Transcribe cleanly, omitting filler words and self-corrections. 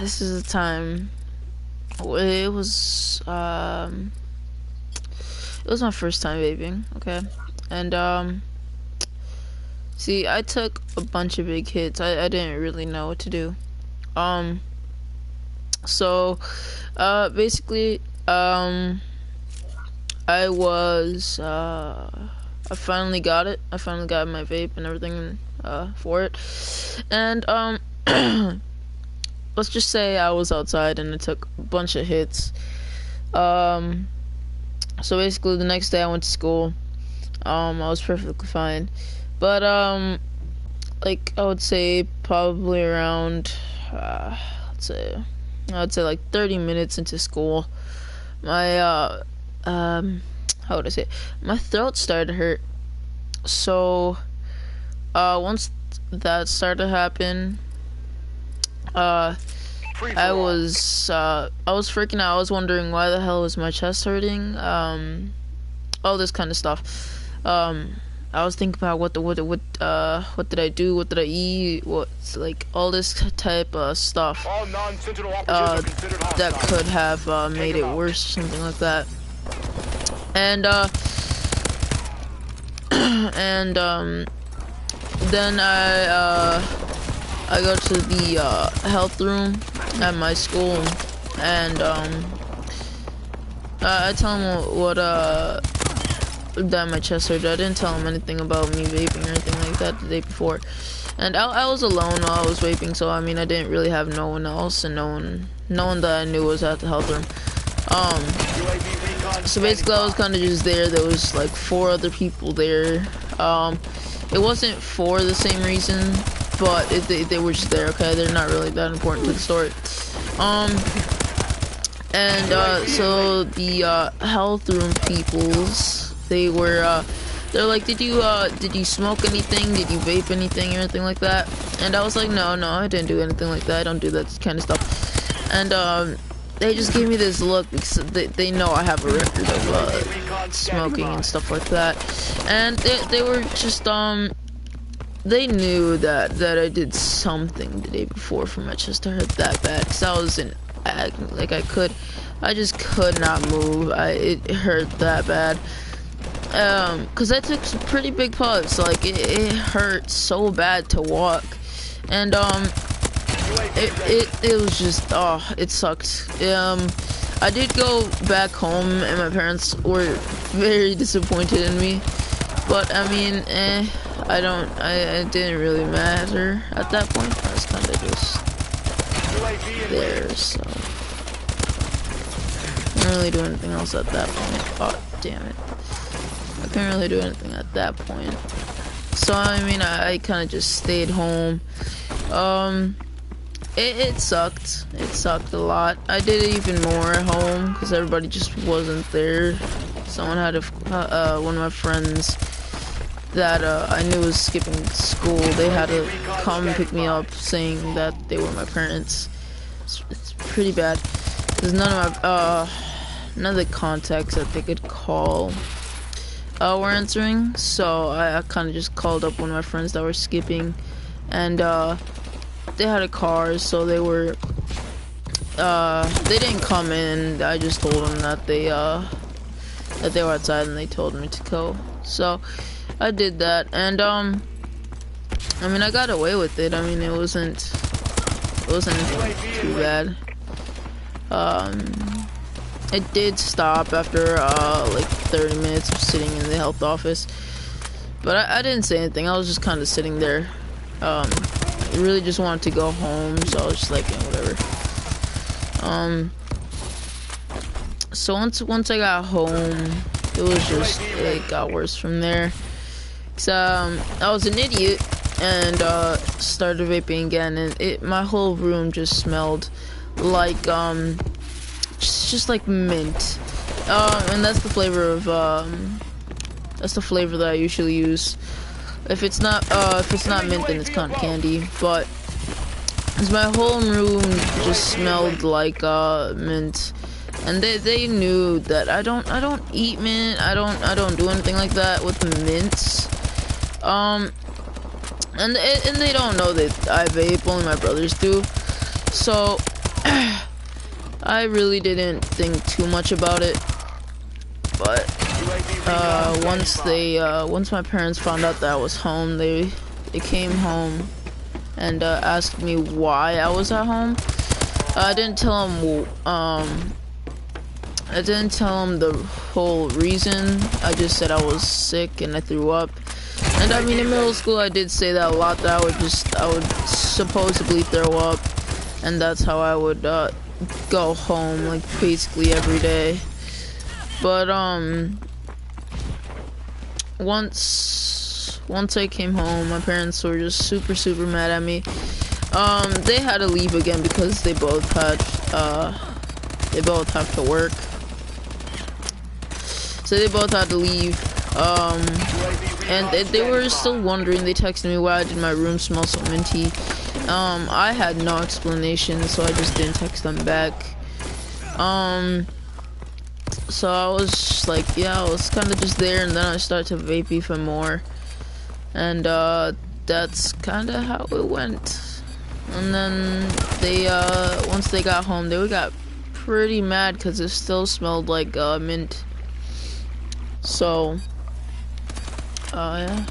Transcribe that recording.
this is the time. It was my first time vaping, okay? And see, I took a bunch of big hits. I didn't really know what to do. So basically, I was I finally got it. I finally got my vape and everything for it. And let's just say I was outside and I took a bunch of hits. So basically the next day I went to school. I was perfectly fine. But like I would say probably around I would say like 30 minutes into school, my how would I say it? My throat started to hurt. So once that started to happen, I was freaking out. I was wondering why the hell was my chest hurting, all this kind of stuff. I was thinking about what did I do, what did I eat, what's like all this type of stuff that could have made it worse or something like that. And then I go to the health room at my school, and I tell him what that my chest hurt. I didn't tell him anything about me vaping or anything like that the day before, and I was alone while I was vaping, so I mean I didn't really have no one else, and no one that I knew was at the health room. So basically I was kind of just there. There was like 4 other people there. It wasn't for the same reason, but they were just there, okay? They're not really that important to the story. So the health room peoples, they're like, did you smoke anything? Did you vape anything or anything like that? And I was like, no, I didn't do anything like that. I don't do that kind of stuff. And they just gave me this look because they know I have a record of smoking and stuff like that. And they were just they knew that I did something the day before for my chest to hurt that bad, because I wasn't acting like I just could not move. It hurt that bad. Cause I took some pretty big puffs. Like it hurt so bad to walk, and it was just it sucked. I did go back home, and my parents were very disappointed in me. But I mean, it didn't really matter at that point. I was kind of just there, so I couldn't really do anything else at that point. Oh, damn it. I couldn't really do anything at that point. So, I mean, I kind of just stayed home. It sucked. It sucked a lot. I did it even more at home because everybody just wasn't there. Someone had one of my friends that I knew was skipping school. They had to come pick me up, saying that they were my parents. It's pretty bad because none of the contacts that they could call were answering. So I kind of just called up one of my friends that were skipping, and they had a car, so they didn't come in. I just told them that they were outside, and they told me to go. So I did that, and I mean I got away with it. I mean it wasn't too bad. It did stop after like 30 minutes of sitting in the health office, but I didn't say anything. I was just kind of sitting there. I really just wanted to go home, so I was just like, whatever. So once I got home, it got worse from there. So I was an idiot and started vaping again, and my whole room just smelled like just like mint. And that's the flavor of that's the flavor that I usually use. If it's not mint, then it's cotton candy. But cause my whole room just smelled like mint, and they knew that I don't eat mint. I don't do anything like that with mints. And they don't know that I vape. Only my brothers do. So I really didn't think too much about it, but once my parents found out that I was home, they came home and asked me why I was at home. I didn't tell them the whole reason. I just said I was sick and I threw up. And I mean, in middle school, I did say that a lot, that I would supposedly throw up, and that's how I would go home, like, basically every day. But once I came home, my parents were just super mad at me. They had to leave again because they both have to work. So they both had to leave. And they were still wondering. They texted me why did my room smell so minty. I had no explanation, so I just didn't text them back. So I was just like, yeah, I was kind of just there, and then I started to vape even more. And that's kind of how it went. And then they, once they got home, they got pretty mad because it still smelled like mint. So, yeah.